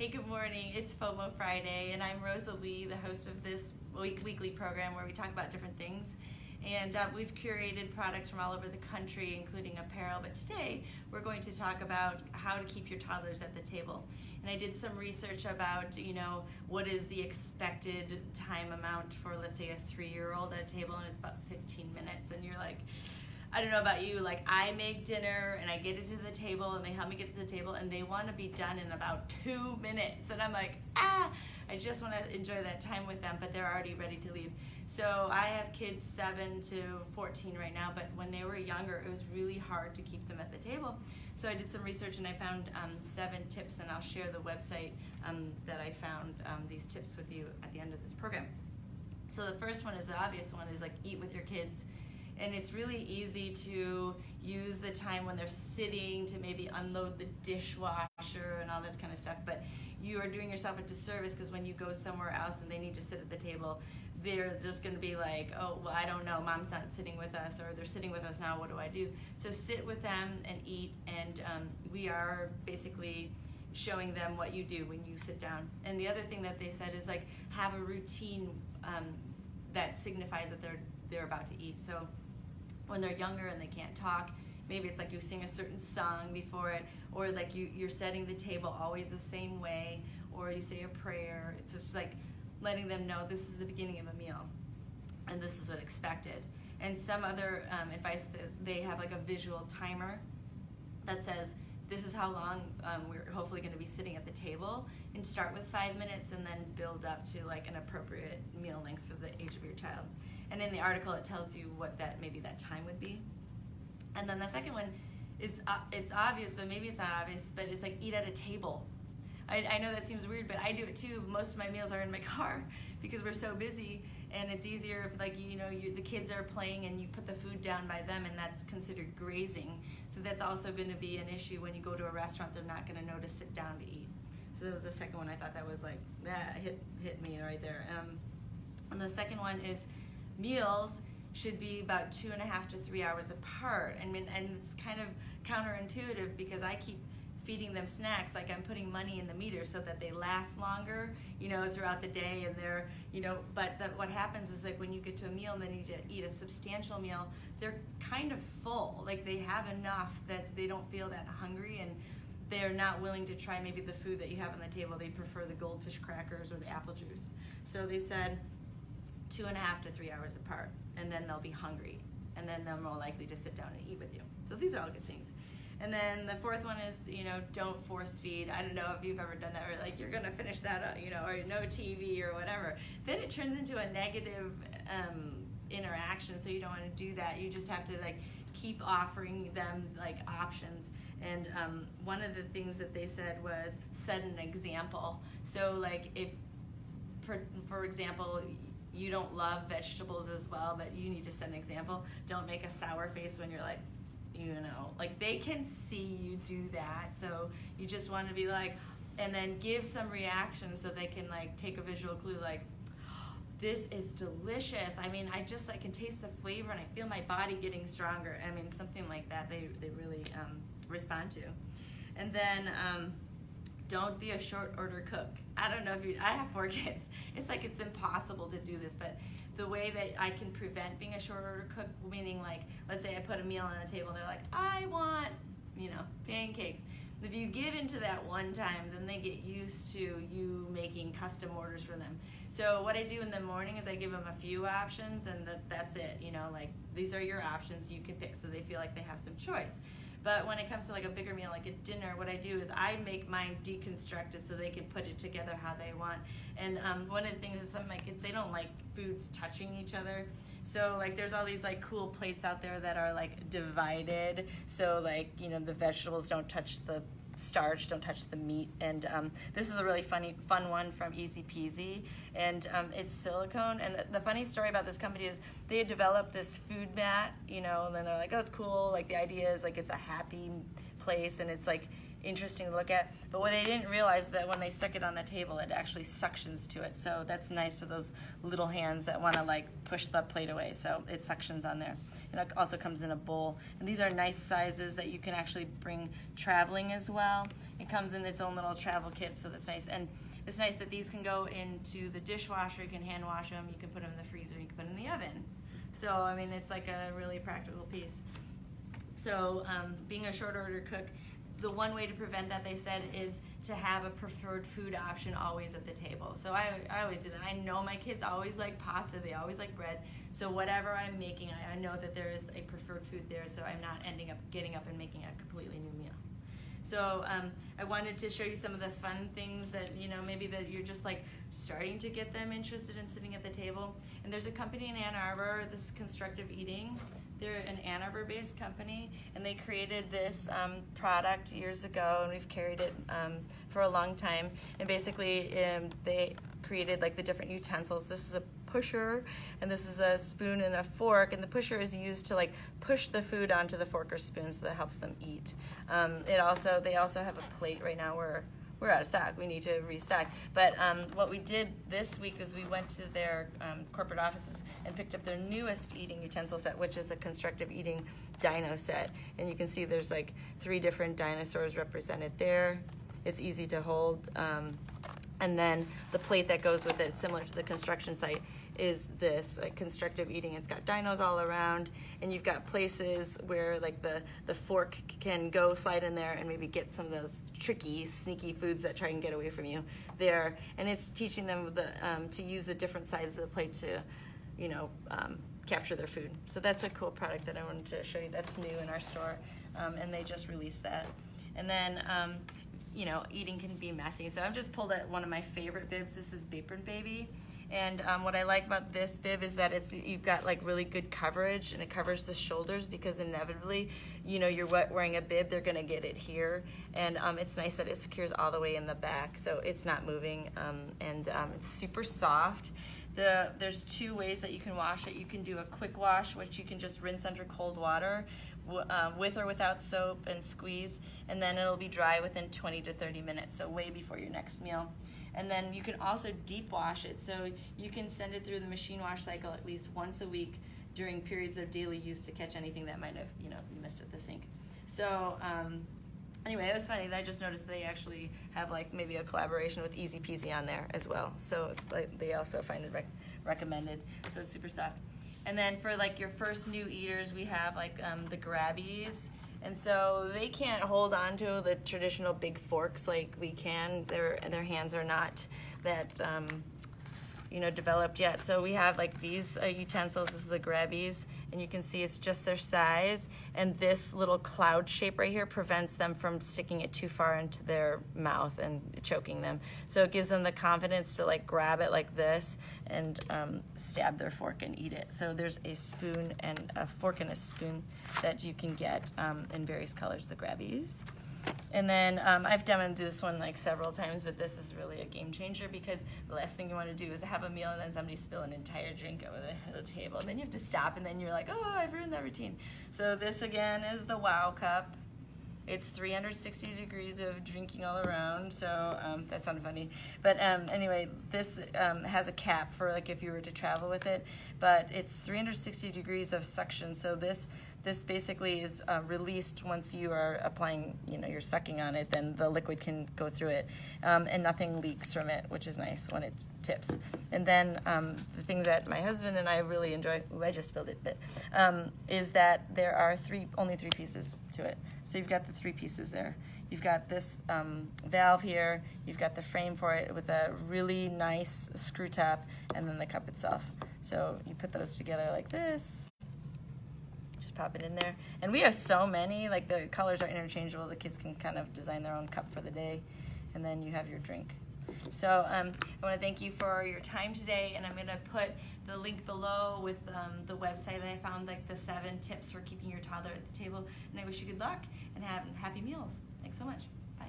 Hey, good morning. It's FOMO Friday, and I'm Rosalie, the host of this weekly program where we talk about different things. And we've curated products from all over the country, including apparel. But today, we're going to talk about how to keep your toddlers at the table. And I did some research about, what is the expected time amount for, let's say, a 3-year-old at a table, and it's about 15 minutes. And you're like, I don't know about you, like I make dinner and I get it to the table and they help me get to the table and they want to be done in about 2 minutes. And I'm like, I just want to enjoy that time with them, but they're already ready to leave. So I have kids 7 to 14 right now, but when they were younger, it was really hard to keep them at the table. So I did some research and I found 7 tips, and I'll share the website that I found these tips with you at the end of this program. So the first one is the obvious one, is like eat with your kids. And it's really easy to use the time when they're sitting to maybe unload the dishwasher and all this kind of stuff, but you are doing yourself a disservice, because when you go somewhere else and they need to sit at the table, they're just going to be like, oh, well, I don't know, mom's not sitting with us, or they're sitting with us now, what do I do? So sit with them and eat, and we are basically showing them what you do when you sit down. And the other thing that they said is like have a routine that signifies that they're about to eat. So when they're younger and they can't talk, maybe it's like you sing a certain song before it, or like you're setting the table always the same way, or you say a prayer. It's just like letting them know this is the beginning of a meal and this is what expected. And some other advice, they have like a visual timer that says this is how long we're hopefully going to be sitting at the table, and start with 5 minutes and then build up to like an appropriate meal length for the age of your child. And in the article it tells you what maybe that time would be. And then the second one is it's obvious, but maybe it's not obvious, but it's like eat at a table. I know that seems weird, but I do it too. Most of my meals are in my car because we're so busy, and it's easier if the kids are playing and you put the food down by them, and that's considered grazing. So that's also going to be an issue when you go to a restaurant. They're not going to know to sit down to eat. So that was the second one. I thought that was like, that hit me right there. And the second one is meals should be about 2.5 to 3 hours apart. And it's kind of counterintuitive, because I keep feeding them snacks like I'm putting money in the meter so that they last longer, throughout the day, and they're, but what happens is like when you get to a meal and they need to eat a substantial meal, they're kind of full. Like they have enough that they don't feel that hungry, and they're not willing to try maybe the food that you have on the table. They prefer the goldfish crackers or the apple juice. So they said 2.5 to 3 hours apart, and then they'll be hungry, and then they're more likely to sit down and eat with you. So these are all good things. And then the fourth one is, don't force feed. I don't know if you've ever done that, or like you're gonna finish that, or no TV or whatever. Then it turns into a negative interaction, so you don't want to do that. You just have to like keep offering them like options. And one of the things that they said was set an example. So like if, for example, you don't love vegetables as well, but you need to set an example. Don't make a sour face when you're like, like they can see you do that. So you just want to be like, and then give some reaction so they can like take a visual clue, like, this is delicious. I mean, I can taste the flavor and I feel my body getting stronger. I mean, something like that they really respond to. And then don't be a short order cook. I don't know if I have 4 kids. It's like it's impossible to do this, but the way that I can prevent being a short order cook, meaning like, let's say I put a meal on the table, they're like, I want, pancakes. If you give into that one time, then they get used to you making custom orders for them. So what I do in the morning is I give them a few options, and that's it. Like these are your options, you can pick, so they feel like they have some choice. But when it comes to like a bigger meal, like a dinner, what I do is I make mine deconstructed so they can put it together how they want. And one of the things is some of my kids, they don't like foods touching each other. So like there's all these like cool plates out there that are like divided. So like, the vegetables don't touch the starch, don't touch the meat. And this is a really fun one from Easy Peasy, and it's silicone. And the funny story about this company is they had developed this food mat, and then they're like, oh, it's cool, like the idea is like it's a happy place and it's like interesting to look at. But what they didn't realize that when they stuck it on the table, it actually suctions to it. So that's nice for those little hands that want to like push the plate away. So it suctions on there. and it also comes in a bowl. And these are nice sizes that you can actually bring traveling as well. It comes in its own little travel kit, so that's nice. And it's nice that these can go into the dishwasher, you can hand wash them, you can put them in the freezer, you can put them in the oven. So, I mean, it's like a really practical piece. So, being a short order cook, the one way to prevent that, they said, is to have a preferred food option always at the table. So I always do that. I know my kids always like pasta, they always like bread. So whatever I'm making, I know that there is a preferred food there, so I'm not ending up getting up and making a completely new meal. So I wanted to show you some of the fun things that, you know, maybe that you're just like starting to get them interested in sitting at the table. And there's a company in Ann Arbor, this is Constructive Eating. They're an Ann Arbor-based company, and they created this product years ago, and we've carried it for a long time. And basically, they created like the different utensils. This is a pusher, and this is a spoon and a fork, and the pusher is used to like push the food onto the fork or spoon, so that helps them eat. They also have a plate right now where we're out of stock. We need to restock. But what we did this week is we went to their corporate offices and picked up their newest eating utensil set, which is the Constructive Eating Dino set. And you can see there's like 3 different dinosaurs represented there. It's easy to hold. And then the plate that goes with it, similar to the construction site, is this like Constructive Eating. It's got dinos all around, and you've got places where like the fork can go slide in there and maybe get some of those tricky, sneaky foods that try and get away from you there. And it's teaching them to use the different sizes of the plate to, you know, capture their food. So that's a cool product that I wanted to show you. That's new in our store, and they just released that. And then you know, eating can be messy. So I've just pulled out one of my favorite bibs. This is Apron Baby. And what I like about this bib is that you've got like really good coverage, and it covers the shoulders, because inevitably, you know, you're wearing a bib, they're gonna get it here. And it's nice that it secures all the way in the back, so it's not moving, and it's super soft. There's 2 ways that you can wash it. You can do a quick wash, which you can just rinse under cold water, with or without soap, and squeeze, and then it'll be dry within 20 to 30 minutes, so way before your next meal. And then you can also deep wash it, so you can send it through the machine wash cycle at least once a week during periods of daily use to catch anything that might have, you know, you missed at the sink. So anyway, it was funny that I just noticed they actually have like maybe a collaboration with Easy Peasy on there as well, so it's like they also find it recommended, so it's super soft. And then for like your first new eaters, we have like the grabbies. And so they can't hold on to the traditional big forks like we can. Their hands are not that you know, developed yet. So we have like these utensils. This is the grabbies, and you can see it's just their size. And this little cloud shape right here prevents them from sticking it too far into their mouth and choking them. So it gives them the confidence to like grab it like this and stab their fork and eat it. So there's a spoon and a fork and a spoon that you can get in various colors, the grabbies. And then I've done this one like several times, but this is really a game changer, because the last thing you want to do is have a meal and then somebody spill an entire drink over the table. And then you have to stop, and then you're like, oh, I've ruined that routine. So this again is the Wow Cup. It's 360 degrees of drinking all around, so that sounded funny. But anyway, this has a cap for like if you were to travel with it, but it's 360 degrees of suction, so this basically is released once you are applying, you know, you're sucking on it, then the liquid can go through it, and nothing leaks from it, which is nice when it tips. And then the thing that my husband and I really enjoy, ooh, I just spilled it, but is that there are only three pieces to it. So you've got the 3 pieces there. You've got this valve here, you've got the frame for it with a really nice screw top, and then the cup itself. So you put those together like this. Pop it in there, and we have so many, like the colors are interchangeable, the kids can kind of design their own cup for the day, and then you have your drink. So I want to thank you for your time today, and I'm going to put the link below with the website that I found, like the 7 tips for keeping your toddler at the table, and I wish you good luck and have happy meals. Thanks so much. Bye.